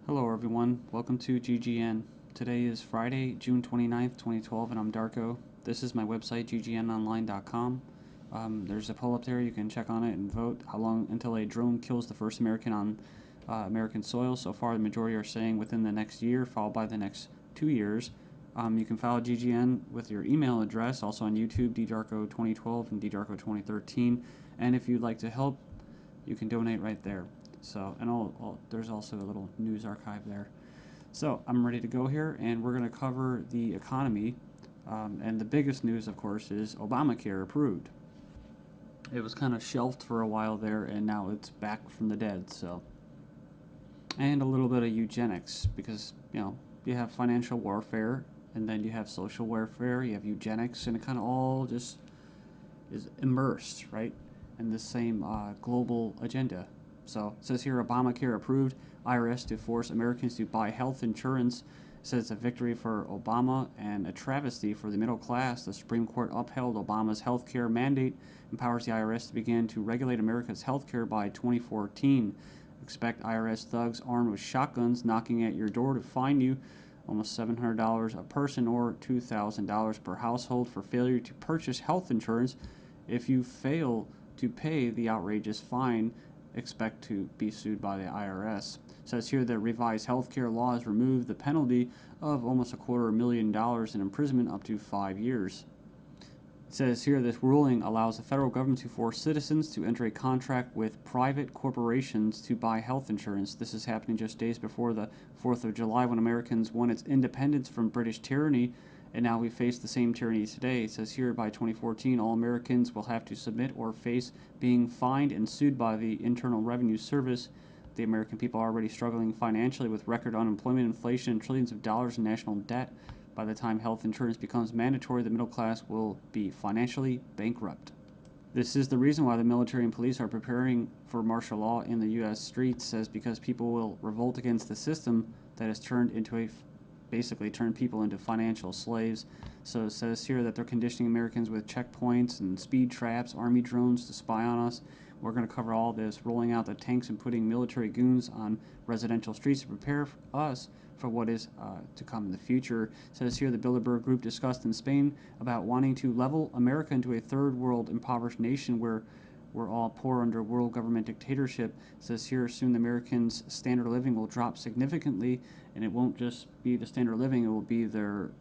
Hello everyone, welcome to GGN. Today is Friday, June 29th, 2012, and I'm Darko. This is my website, ggnonline.com. There's a poll up there, you can check on it and vote how long until a drone kills the first American on American soil. So far, the majority are saying within the next year, followed by the next 2 years. You can follow GGN with your email address, also on YouTube, ddarko2012 and ddarko2013. And if you'd like to help, you can donate right there. So, and there's also a little news archive there. So, I'm ready to go here, and we're going to cover the economy. And the biggest news, of course, is Obamacare approved. It was kind of shelved for a while there, and now it's back from the dead. So, and a little bit of eugenics, because you have financial warfare, and then you have social warfare, you have eugenics, and it kind of all just is immersed, right, in the same global agenda. So it says here, Obamacare approved, IRS to force Americans to buy health insurance. It says it's a victory for Obama and a travesty for the middle class. The Supreme Court upheld Obama's health care mandate, empowers the IRS to begin to regulate America's health care by 2014. Expect IRS thugs armed with shotguns knocking at your door to fine you almost $700 a person or $2,000 per household for failure to purchase health insurance. If you fail to pay the outrageous fine, expect to be sued by the IRS. It says here that revised healthcare laws remove the penalty of almost $250,000 in imprisonment up to 5 years. It says here this ruling allows the federal government to force citizens to enter a contract with private corporations to buy health insurance. This is happening just days before the 4th of July, when Americans won its independence from British tyranny, and now we face the same tyranny today. It says here by 2014, all Americans will have to submit or face being fined and sued by the Internal Revenue Service. The American people are already struggling financially with record unemployment, inflation, and trillions of dollars in national debt. By the time health insurance becomes mandatory, the middle class will be financially bankrupt. This is the reason why the military and police are preparing for martial law in the U.S. streets, says because people will revolt against the system that has basically turned people into financial slaves. So it says here that they're conditioning Americans with checkpoints and speed traps, army drones to spy on us. We're going to cover all this, rolling out the tanks and putting military goons on residential streets to prepare us for what is to come in the future. It says here the Bilderberg Group discussed in Spain about wanting to level America into a third world impoverished nation where we're all poor under world government dictatorship. It says here soon the Americans' standard of living will drop significantly, and it won't just be the standard of living, it will be their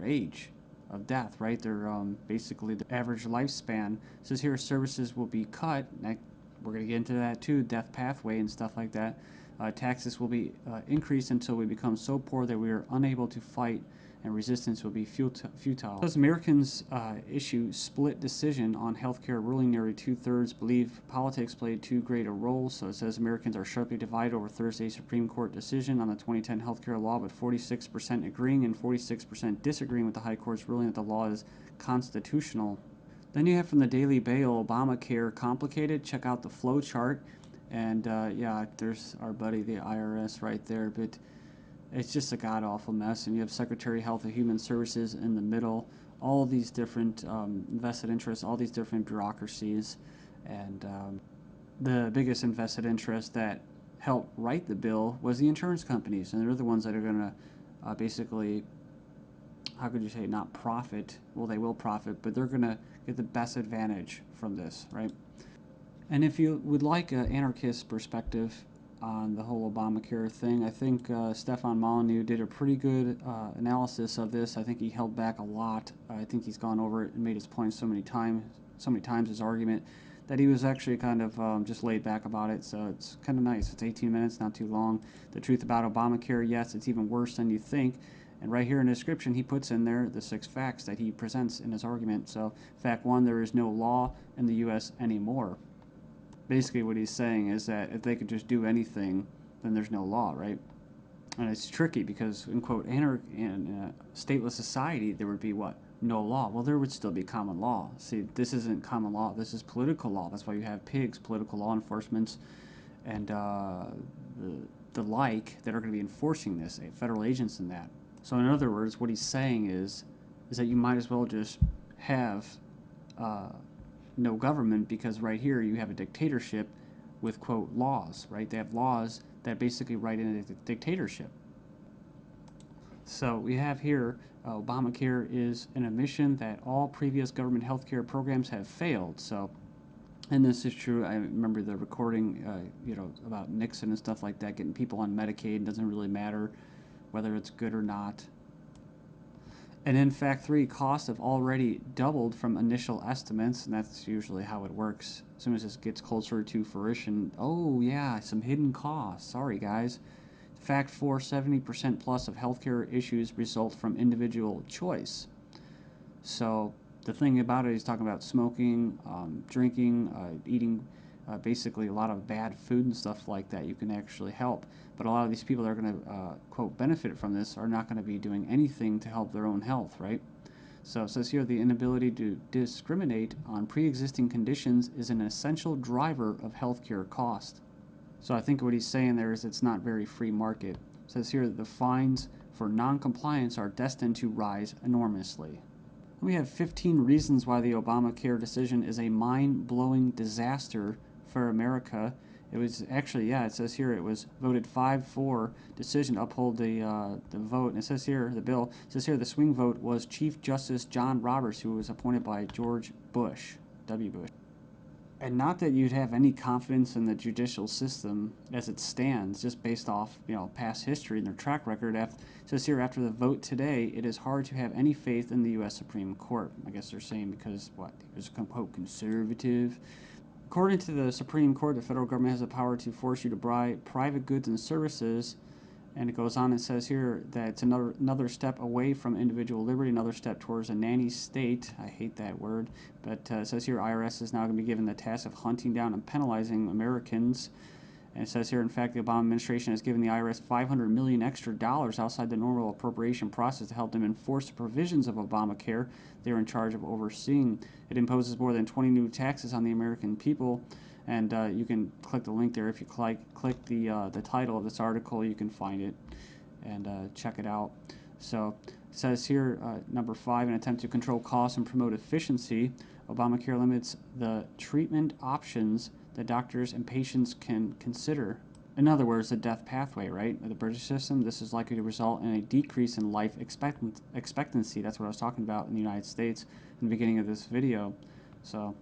age of death, right? Their basically the average lifespan. It says here services will be cut. We're going to get into that too, death pathway and stuff like that. Taxes will be increased until we become so poor that we are unable to fight, and resistance will be futile. As Americans issue split decision on healthcare ruling, nearly 2/3 believe politics played too great a role. So it says Americans are sharply divided over Thursday's Supreme Court decision on the 2010 healthcare law, with 46% agreeing and 46% disagreeing with the High Court's ruling that the law is constitutional. Then you have from the Daily Bail, Obamacare complicated. Check out the flow chart. And yeah, there's our buddy, the IRS, right there. But it's just a god-awful mess. And you have Secretary of Health and Human Services in the middle. All these different vested interests, all these different bureaucracies. And the biggest invested interest that helped write the bill was the insurance companies. And they're the ones that are going to basically, how could you say, not profit. Well, they will profit, but they're going to get the best advantage from this, right? And if you would like an anarchist perspective on the whole Obamacare thing, I think Stefan Molyneux did a pretty good analysis of this. I think he held back a lot. I think he's gone over it and made his point so many times, his argument, that he was actually kind of just laid back about it. So it's kind of nice. It's 18 minutes, not too long. The truth about Obamacare, yes, it's even worse than you think. And right here in the description, he puts in there the 6 facts that he presents in his argument. So fact 1, there is no law in the U.S. anymore. Basically what he's saying is that if they could just do anything, then there's no law, right? And it's tricky because, in quote, in a stateless society, there would be what? No law. Well, there would still be common law. See, this isn't common law. This is political law. That's why you have pigs, political law enforcement, and the like that are going to be enforcing this, federal agents and that. So in other words, what he's saying is that you might as well just have no government, because right here you have a dictatorship with, quote, laws, right? They have laws that basically write in a dictatorship. So we have here Obamacare is an admission that all previous government health care programs have failed. So, and this is true. I remember the recording, about Nixon and stuff like that, getting people on Medicaid. It doesn't really matter whether it's good or not. And in fact, costs have already doubled from initial estimates, and that's usually how it works. As soon as this gets closer to fruition, oh yeah, some hidden costs. Sorry, guys. Fact 4, 70% plus of healthcare issues result from individual choice. So the thing about it, he's talking about smoking, drinking, eating basically a lot of bad food and stuff like that. You can actually help. But a lot of these people that are going to, quote, benefit from this are not going to be doing anything to help their own health, right? So it says here the inability to discriminate on pre-existing conditions is an essential driver of healthcare cost. So I think what he's saying there is it's not very free market. It says here that the fines for non-compliance are destined to rise enormously. We have 15 reasons why the Obamacare decision is a mind-blowing disaster for America. It was actually, it says here it was voted 5-4 decision to uphold the vote. And it says here, the bill, it says here the swing vote was Chief Justice John Roberts, who was appointed by George Bush, W. Bush. And not that you'd have any confidence in the judicial system as it stands, just based off past history and their track record. It says here, after the vote today, it is hard to have any faith in the U.S. Supreme Court. I guess they're saying because he was quote conservative. According to the Supreme Court, the federal government has the power to force you to buy private goods and services. And it goes on and says here that it's another step away from individual liberty, another step towards a nanny state. I hate that word. But it says here IRS is now going to be given the task of hunting down and penalizing Americans. And it says here, in fact, the Obama administration has given the IRS $500 million extra outside the normal appropriation process to help them enforce the provisions of Obamacare they're in charge of overseeing. It imposes more than 20 new taxes on the American people. And you can click the link there. If you click the title of this article, you can find it and check it out. So it says here, number 5, an attempt to control costs and promote efficiency. Obamacare limits the treatment options that doctors and patients can consider. In other words, the death pathway, right? The British system, this is likely to result in a decrease in life expectancy. That's what I was talking about in the United States in the beginning of this video. So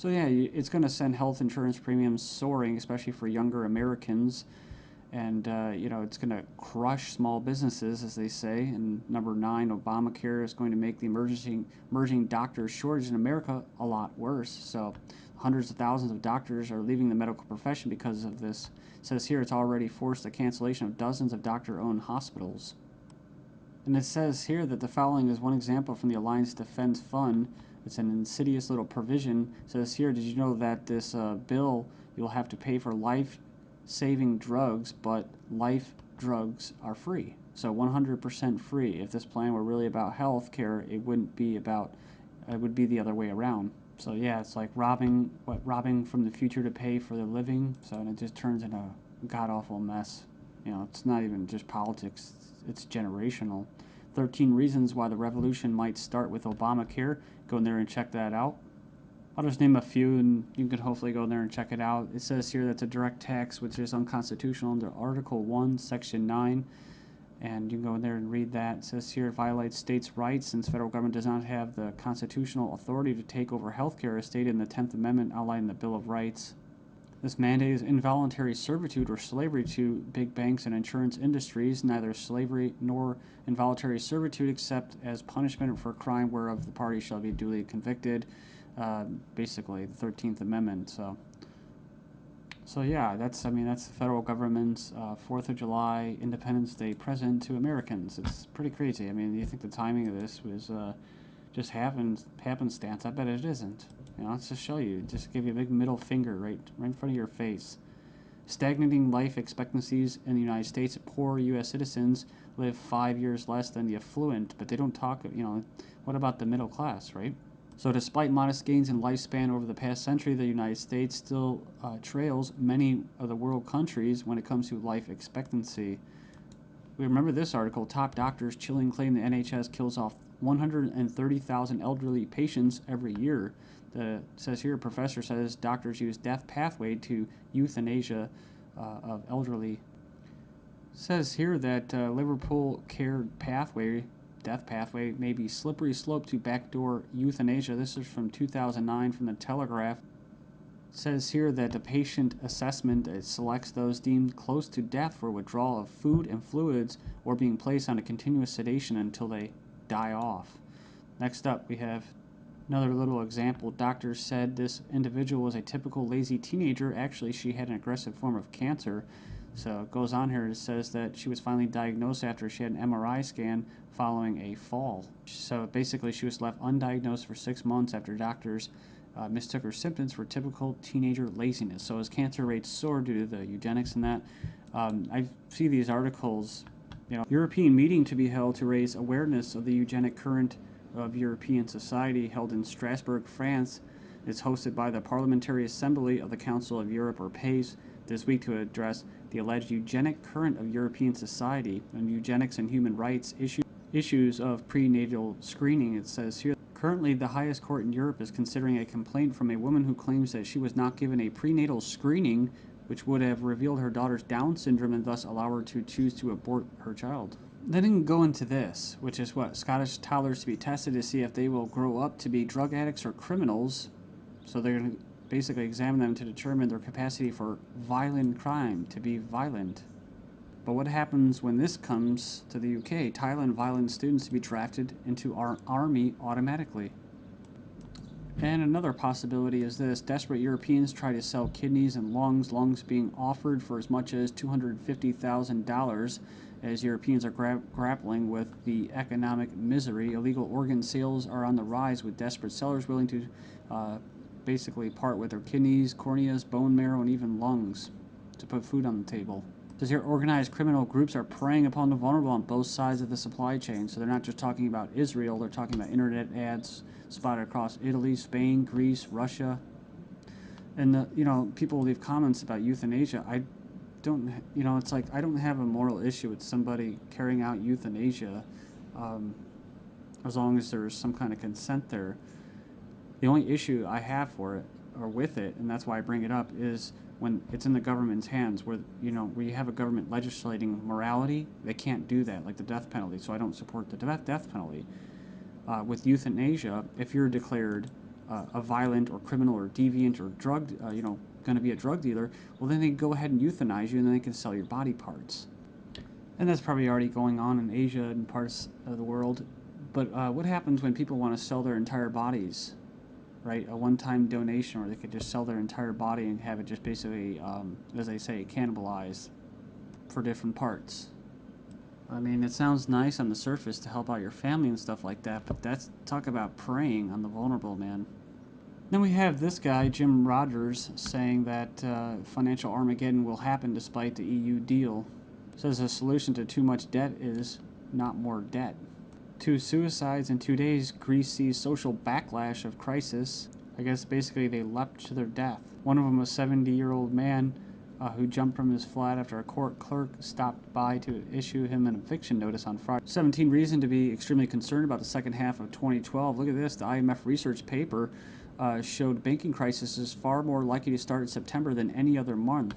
yeah, it's going to send health insurance premiums soaring, especially for younger Americans. And, it's going to crush small businesses, as they say. And number 9, Obamacare is going to make the emerging doctor shortage in America a lot worse. So hundreds of thousands of doctors are leaving the medical profession because of this. It says here it's already forced the cancellation of dozens of doctor-owned hospitals. And it says here that the following is one example from the Alliance Defense Fund. It's an insidious little provision. It says here, did you know that this bill, you'll have to pay for life-saving drugs, but life drugs are free. So 100% free. If this plan were really about health care, it wouldn't be about, it would be the other way around. So yeah, it's like robbing from the future to pay for the living. So and it just turns into a god-awful mess. It's not even just politics, it's generational. 13 reasons why the revolution might start with Obamacare. Go in there and check that out. I'll just name a few and you can hopefully go in there and check it out. It says here that's a direct tax which is unconstitutional under Article 1, Section 9. And you can go in there and read that. It says here it violates states' rights since federal government does not have the constitutional authority to take over healthcare as stated in the 10th Amendment outlined in the Bill of Rights. This mandate is involuntary servitude or slavery to big banks and insurance industries, neither slavery nor involuntary servitude except as punishment for a crime whereof the party shall be duly convicted. Basically, the 13th Amendment. So yeah, that's the federal government's 4th of July Independence Day present to Americans. It's pretty crazy. I mean, you think the timing of this was just happenstance? I bet it isn't. Let's just show you. Just give you a big middle finger right in front of your face. Stagnating life expectancies in the United States. Poor U.S. citizens live 5 years less than the affluent, but they don't talk, what about the middle class, right? So despite modest gains in lifespan over the past century, the United States still trails many of the world countries when it comes to life expectancy. We remember this article, top doctors chilling claim the NHS kills off 130,000 elderly patients every year. It says here, a professor says doctors use death pathway to euthanasia of elderly. Says here that Liverpool care pathway, death pathway, may be slippery slope to backdoor euthanasia. This is from 2009 from the Telegraph. Says here that the patient assessment selects those deemed close to death for withdrawal of food and fluids or being placed on a continuous sedation until they die off. Next up, we have another little example. Doctors said this individual was a typical lazy teenager. Actually, she had an aggressive form of cancer. So it goes on here. It says that she was finally diagnosed after she had an MRI scan following a fall. So basically, she was left undiagnosed for 6 months after doctors mistook her symptoms for typical teenager laziness. So as cancer rates soar due to the eugenics and that, I see these articles, European meeting to be held to raise awareness of the eugenic current of European society held in Strasbourg, France. It's hosted by the Parliamentary Assembly of the Council of Europe, or PACE, this week to address the alleged eugenic current of European society and eugenics and human rights issues of prenatal screening. It says here, currently the highest court in Europe is considering a complaint from a woman who claims that she was not given a prenatal screening which would have revealed her daughter's Down syndrome and thus allow her to choose to abort her child. They didn't go into this, which is what? Scottish toddlers to be tested to see if they will grow up to be drug addicts or criminals. So they're going to basically examine them to determine their capacity for violent crime, to be violent. But what happens when this comes to the UK? Thailand violent students to be drafted into our army automatically. And another possibility is this. Desperate Europeans try to sell kidneys and lungs being offered for as much as $250,000 as Europeans are grappling with the economic misery. Illegal organ sales are on the rise with desperate sellers willing to basically part with their kidneys, corneas, bone marrow, and even lungs to put food on the table. It says here, organized criminal groups are preying upon the vulnerable on both sides of the supply chain. So they're not just talking about Israel, they're talking about internet ads spotted across Italy, Spain, Greece, Russia. And, people leave comments about euthanasia. I don't, it's like I don't have a moral issue with somebody carrying out euthanasia as long as there's some kind of consent there. The only issue I have for it, or with it, and that's why I bring it up, is when it's in the government's hands, where we have a government legislating morality. They can't do that, like the death penalty. So I don't support the death penalty. With euthanasia, if you're declared a violent or criminal or deviant or drug, going to be a drug dealer, well, then they go ahead and euthanize you, and then they can sell your body parts. And that's probably already going on in Asia and parts of the world. But what happens when people want to sell their entire bodies? Right, a one-time donation, or they could just sell their entire body and have it just basically, as they say, cannibalized for different parts. I mean, it sounds nice on the surface to help out your family and stuff like that, but that's talk about preying on the vulnerable, man. Then we have this guy, Jim Rogers, saying that financial Armageddon will happen despite the EU deal. Says the solution to too much debt is not more debt. 2 suicides in 2 days. Greece sees social backlash of crisis. I guess basically they leapt to their death. One of them was a 70-year-old man who jumped from his flat after a court clerk stopped by to issue him an eviction notice on Friday. 17 reason to be extremely concerned about the second half of 2012. Look at this. The IMF research paper showed banking crisis is far more likely to start in September than any other month.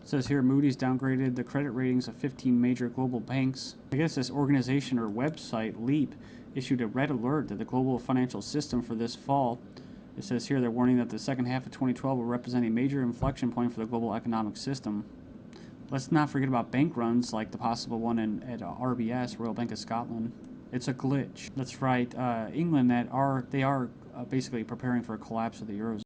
It says here, Moody's downgraded the credit ratings of 15 major global banks. I guess this organization or website, Leap, issued a red alert to the global financial system for this fall. It says here they're warning that the second half of 2012 will represent a major inflection point for the global economic system. Let's not forget about bank runs like the possible one at RBS, Royal Bank of Scotland. It's a glitch. That's right. England, they are basically preparing for a collapse of the Eurozone.